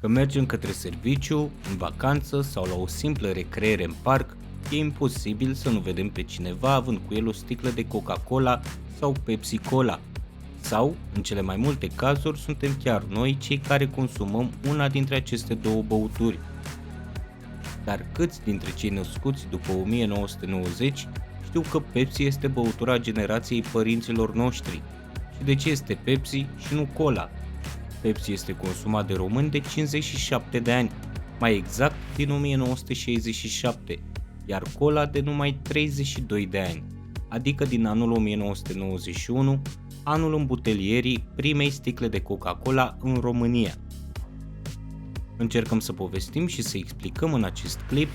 Că mergem către serviciu, în vacanță sau la o simplă recreere în parc, e imposibil să nu vedem pe cineva având cu el o sticlă de Coca-Cola sau Pepsi-Cola. Sau, în cele mai multe cazuri, suntem chiar noi cei care consumăm una dintre aceste două băuturi. Dar câți dintre cei născuți după 1990 știu că Pepsi este băutura generației părinților noștri? Și de ce este Pepsi și nu Cola? Pepsi este consumat de români de 57 de ani, mai exact din 1967, iar Cola de numai 32 de ani, adică din anul 1991, anul îmbutelierii primei sticle de Coca-Cola în România. Încercăm să povestim și să explicăm în acest clip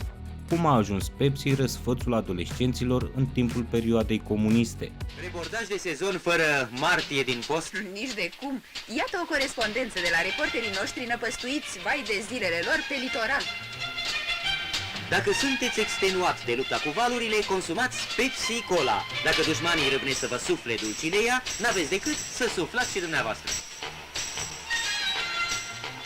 cum a ajuns Pepsi răsfățul adolescenților în timpul perioadei comuniste. Reportaj de sezon fără martie din post? Nici de cum. Iată o corespondență de la reporterii noștri năpăstuiți vai de zilele lor pe litoral. Dacă sunteți extenuat de lupta cu valurile, consumați Pepsi Cola. Dacă dușmanii râvnesc să vă sufle dulcineia, n-aveți decât să suflați și dumneavoastră.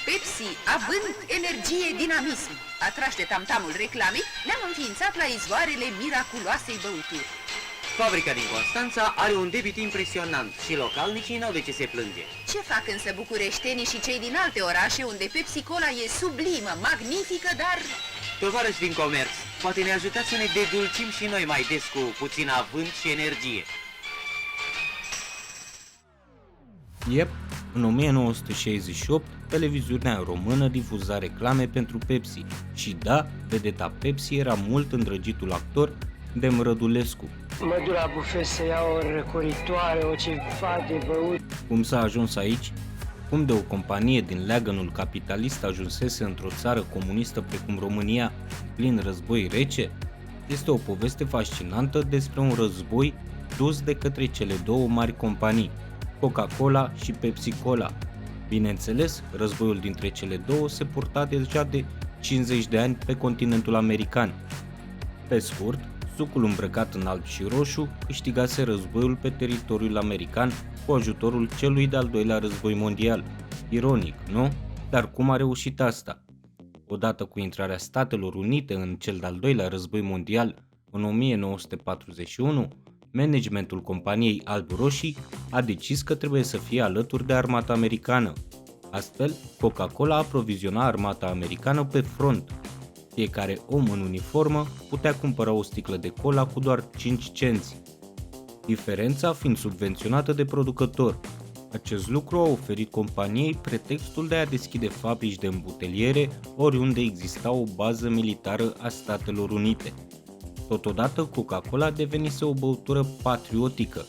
Pepsi, având energie, dinamism, atrași de tamtamul reclamei, ne-am înființat la izvoarele miraculoasei băuturi. Fabrica din Constanța are un debit impresionant și localnicii n-au de ce se plânge. Ce fac însă bucureștenii și cei din alte orașe unde Pepsi Cola e sublimă, magnifică, dar... Tovarăși din comerț, poate ne ajutați să ne dedulcim și noi mai des cu puțin avânt și energie. Yep, în 1968, televiziunea română difuza reclame pentru Pepsi și da, vedeta Pepsi era mult îndrăgitul actor Dem Rădulescu. Mă duc la bufet să iau o răcoritoare, o ceva de băut. Cum s-a ajuns aici? Cum de o companie din leagănul capitalist ajunsese într-o țară comunistă precum România, în plin război rece? Este o poveste fascinantă despre un război dus de către cele două mari companii, Coca-Cola și Pepsi-Cola. Bineînțeles, războiul dintre cele două se purta deja de 50 de ani pe continentul american. Pe scurt, sucul îmbrăcat în alb și roșu câștigase războiul pe teritoriul american cu ajutorul celui de-al doilea război mondial. Ironic, nu? Dar cum a reușit asta? Odată cu intrarea Statelor Unite în cel de-al doilea război mondial în 1941, managementul companiei Alb-Roșii a decis că trebuie să fie alături de armata americană. Astfel, Coca-Cola aproviziona armata americană pe front. Fiecare om în uniformă putea cumpăra o sticlă de cola cu doar 5 cenți, diferența fiind subvenționată de producător. Acest lucru a oferit companiei pretextul de a deschide fabrici de îmbuteliere oriunde exista o bază militară a Statelor Unite. Totodată, Coca-Cola devenise o băutură patriotică.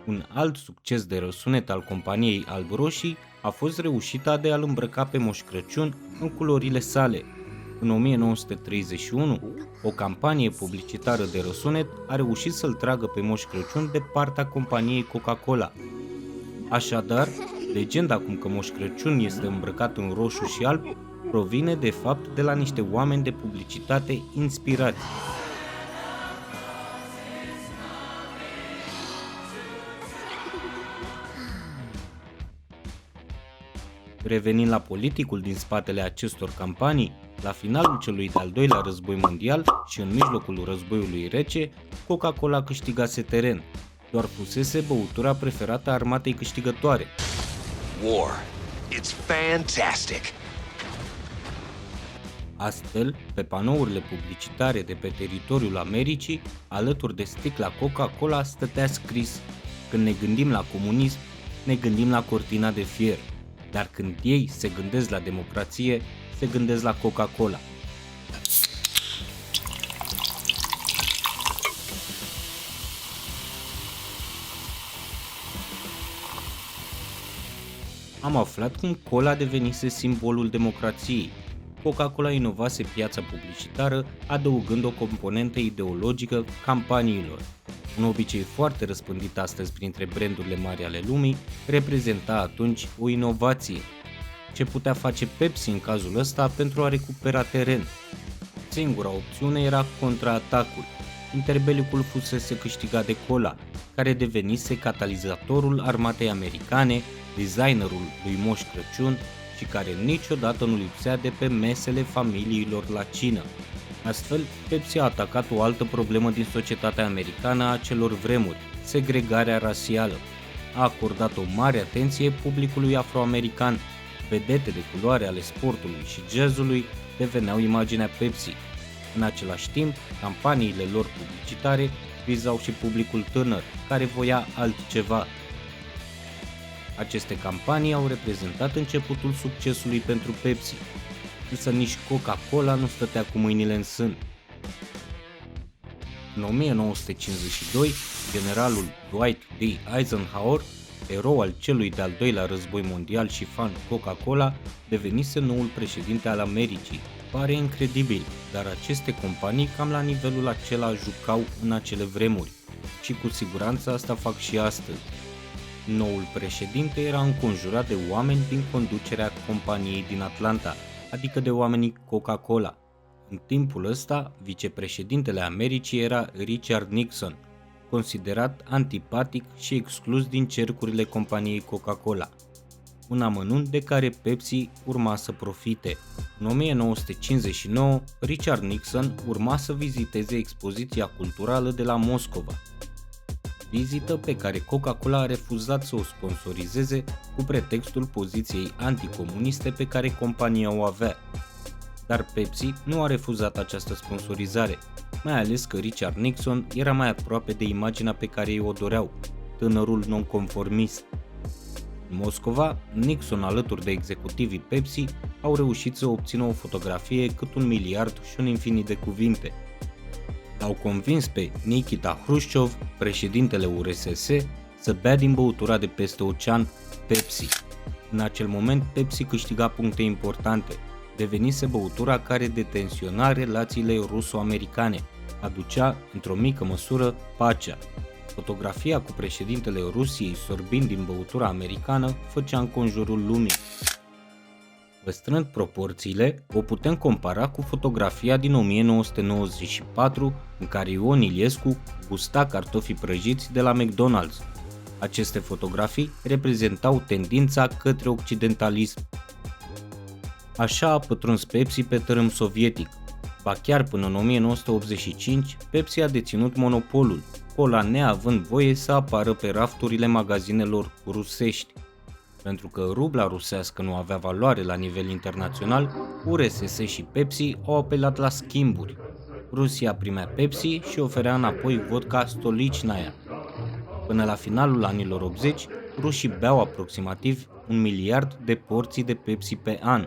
Un alt succes de răsunet al companiei Alb-Roșii a fost reușita de a-l îmbrăca pe Moș Crăciun în culorile sale. În 1931, o campanie publicitară de răsunet a reușit să-l tragă pe Moș Crăciun de partea companiei Coca-Cola. Așadar, legenda cum că Moș Crăciun este îmbrăcat în roșu și alb provine de fapt de la niște oameni de publicitate inspirați. Revenind la politicul din spatele acestor campanii, la finalul celui de-al doilea război mondial și în mijlocul războiului rece, Coca-Cola câștigase teren, doar fusese băutura preferată a armatei câștigătoare. War. It's fantastic. Astfel, pe panourile publicitare de pe teritoriul Americii, alături de sticla Coca-Cola stătea scris: când ne gândim la comunism, ne gândim la cortina de fier, dar când ei se gândesc la democrație, se gândesc la Coca-Cola. Am aflat cum cola devenise simbolul democrației. Coca-Cola inovase piața publicitară, adăugând o componentă ideologică campaniilor. Un obicei foarte răspândit astăzi printre brandurile mari ale lumii, reprezenta atunci o inovație. Ce putea face Pepsi în cazul ăsta pentru a recupera teren? Singura opțiune era contraatacul. Interbelicul fusese câștigat de Cola, care devenise catalizatorul armatei americane, designerul lui Moș Crăciun și care niciodată nu lipsea de pe mesele familiilor la cină. Astfel, Pepsi a atacat o altă problemă din societatea americană a acelor vremuri, segregarea rasială. A acordat o mare atenție publicului afroamerican. Vedete de culoare ale sportului și jazzului deveneau imaginea Pepsi. În același timp, campaniile lor publicitare vizau și publicul tânăr, care voia altceva. Aceste campanii au reprezentat începutul succesului pentru Pepsi, însă nici Coca-Cola nu stătea cu mâinile în sân. În 1952, generalul Dwight D. Eisenhower, erou al celui de-al doilea război mondial și fan Coca-Cola, devenise noul președinte al Americii. Pare incredibil, dar aceste companii cam la nivelul acela jucau în acele vremuri și cu siguranță asta fac și astăzi. Noul președinte era înconjurat de oameni din conducerea companiei din Atlanta, adică de oamenii Coca-Cola. În timpul ăsta, vicepreședintele Americii era Richard Nixon, considerat antipatic și exclus din cercurile companiei Coca-Cola. Un amănunt de care Pepsi urma să profite. În 1959, Richard Nixon urma să viziteze expoziția culturală de la Moscova, vizită pe care Coca-Cola a refuzat să o sponsorizeze cu pretextul poziției anticomuniste pe care compania o avea. Dar Pepsi nu a refuzat această sponsorizare, mai ales că Richard Nixon era mai aproape de imaginea pe care ei o doreau, tânărul nonconformist. În Moscova, Nixon alături de executivii Pepsi au reușit să obțină o fotografie cât 1 miliard și un infinit de cuvinte. L-au convins pe Nikita Hrușciov, președintele URSS, să bea din băutura de peste ocean Pepsi. În acel moment, Pepsi câștiga puncte importante. Devenise băutura care detensiona relațiile ruso-americane, aducea, într-o mică măsură, pacea. Fotografia cu președintele Rusiei sorbind din băutura americană făcea înconjurul lumii. Păstrând proporțiile, o putem compara cu fotografia din 1994 în care Ion Iliescu gusta cartofii prăjiți de la McDonald's. Aceste fotografii reprezentau tendința către occidentalism. Așa a pătruns Pepsi pe tărâm sovietic. Ba chiar până în 1985, Pepsi a deținut monopolul, cola neavând voie să apară pe rafturile magazinelor rusești. Pentru că rubla rusească nu avea valoare la nivel internațional, URSS și Pepsi au apelat la schimburi. Rusia primea Pepsi și oferea înapoi vodka Stolichnaya. Până la finalul anilor 80, rușii beau aproximativ 1 miliard de porții de Pepsi pe an.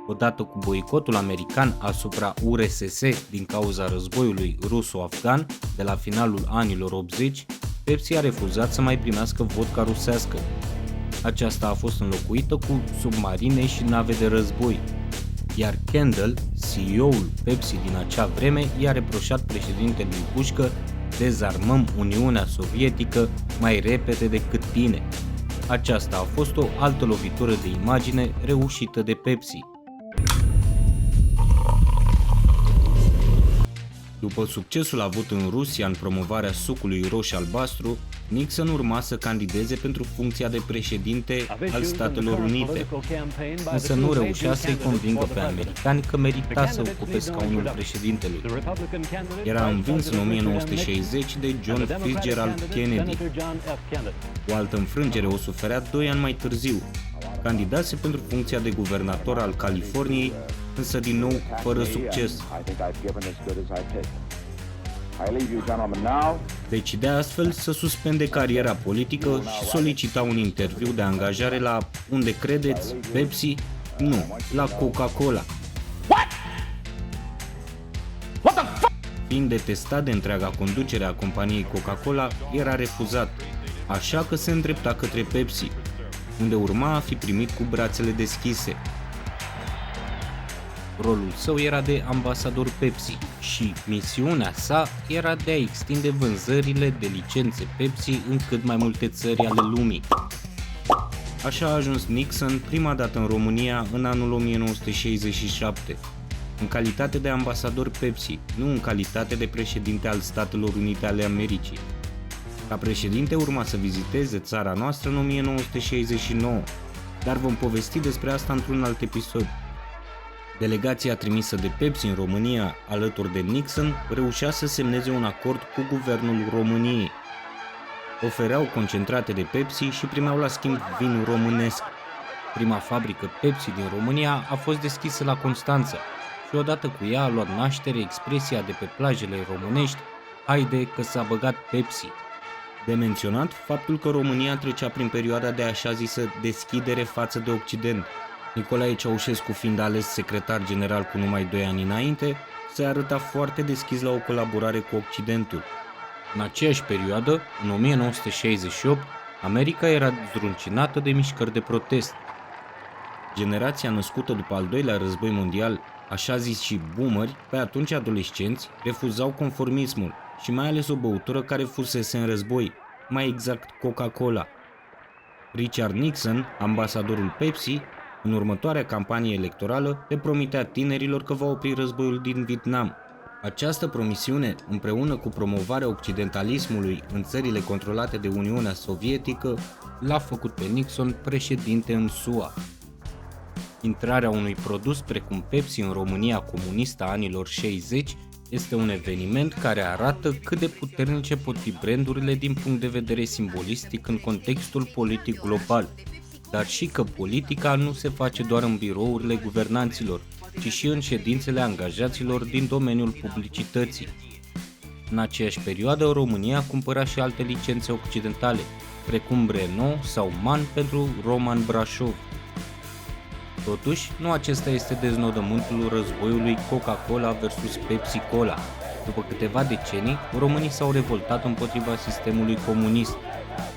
Odată cu boicotul american asupra URSS din cauza războiului ruso-afgan de la finalul anilor 80, Pepsi a refuzat să mai primească vodka rusească. Aceasta a fost înlocuită cu submarine și nave de război, iar Kendall, CEO-ul Pepsi din acea vreme, i-a reproșat președintelui Bush că dezarmăm Uniunea Sovietică mai repede decât tine. Aceasta a fost o altă lovitură de imagine reușită de Pepsi. După succesul avut în Rusia în promovarea sucului roșu-albastru, Nixon urma să candideze pentru funcția de președinte al Statelor Unite, însă nu reușea să-i convingă pe americani că merita să ocupe scaunul președintelui. Era învins în 1960 de John Fitzgerald Kennedy. O altă înfrângere o suferea 2 ani mai târziu. Candidase pentru funcția de guvernator al Californiei, însă din nou fără succes. Decidea astfel să suspende cariera politică și solicita un interviu de angajare la, unde credeți, Pepsi? Nu, la Coca-Cola. Fiind detestat de întreaga conducere a companiei Coca-Cola, era refuzat, așa că se îndrepta către Pepsi, unde urma a fi primit cu brațele deschise. Rolul său era de ambasador Pepsi și misiunea sa era de a extinde vânzările de licențe Pepsi în cât mai multe țări ale lumii. Așa a ajuns Nixon prima dată în România în anul 1967, în calitate de ambasador Pepsi, nu în calitate de președinte al Statelor Unite ale Americii. Ca președinte urma să viziteze țara noastră în 1969, dar vom povesti despre asta într-un alt episod. Delegația trimisă de Pepsi în România, alături de Nixon, reușea să semneze un acord cu guvernul României. Ofereau concentrate de Pepsi și primeau la schimb vinul românesc. Prima fabrică Pepsi din România a fost deschisă la Constanța și odată cu ea a luat naștere expresia de pe plajele românești: "Haide că s-a băgat Pepsi". De menționat faptul că România trecea prin perioada de așa zisă deschidere față de Occident. Nicolae Ceaușescu, fiind ales secretar general cu numai 2 ani înainte, se arăta foarte deschis la o colaborare cu Occidentul. În aceeași perioadă, în 1968, America era zdruncinată de mișcări de protest. Generația născută după al doilea război mondial, așa zis și boomeri, pe atunci adolescenți, refuzau conformismul și mai ales o băutură care fusese în război, mai exact Coca-Cola. Richard Nixon, ambasadorul Pepsi, în următoarea campanie electorală, le promitea tinerilor că va opri războiul din Vietnam. Această promisiune, împreună cu promovarea occidentalismului în țările controlate de Uniunea Sovietică, l-a făcut pe Nixon președinte în SUA. Intrarea unui produs precum Pepsi în România comunistă a anilor 60 este un eveniment care arată cât de puternice pot fi brandurile din punct de vedere simbolistic în contextul politic global, dar și că politica nu se face doar în birourile guvernanților, ci și în ședințele angajaților din domeniul publicității. În aceeași perioadă, România cumpăra și alte licențe occidentale, precum Renault sau MAN pentru Roman Brașov. Totuși, nu acesta este deznodământul războiului Coca-Cola versus Pepsi-Cola. După câteva decenii, românii s-au revoltat împotriva sistemului comunist.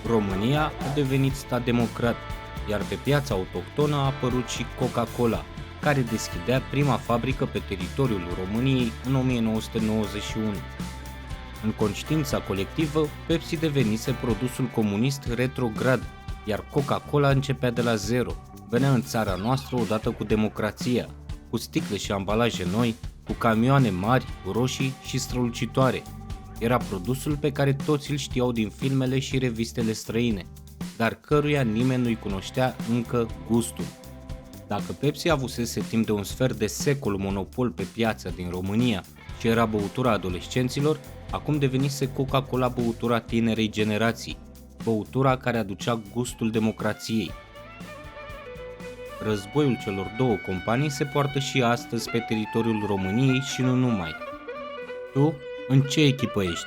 România a devenit stat democrat, iar pe piața autohtonă a apărut și Coca-Cola, care deschidea prima fabrică pe teritoriul României în 1991. În conștiința colectivă, Pepsi devenise produsul comunist retrograd, iar Coca-Cola începea de la zero, venea în țara noastră odată cu democrația, cu sticle și ambalaje noi, cu camioane mari, roșii și strălucitoare. Era produsul pe care toți îl știau din filmele și revistele străine, dar căruia nimeni nu-i cunoștea încă gustul. Dacă Pepsi avusese timp de un sfert de secol monopol pe piața din România și era băutura adolescenților, acum devenise Coca-Cola băutura tinerei generații, băutura care aducea gustul democrației. Războiul celor două companii se poartă și astăzi pe teritoriul României și nu numai. Tu, în ce echipă ești?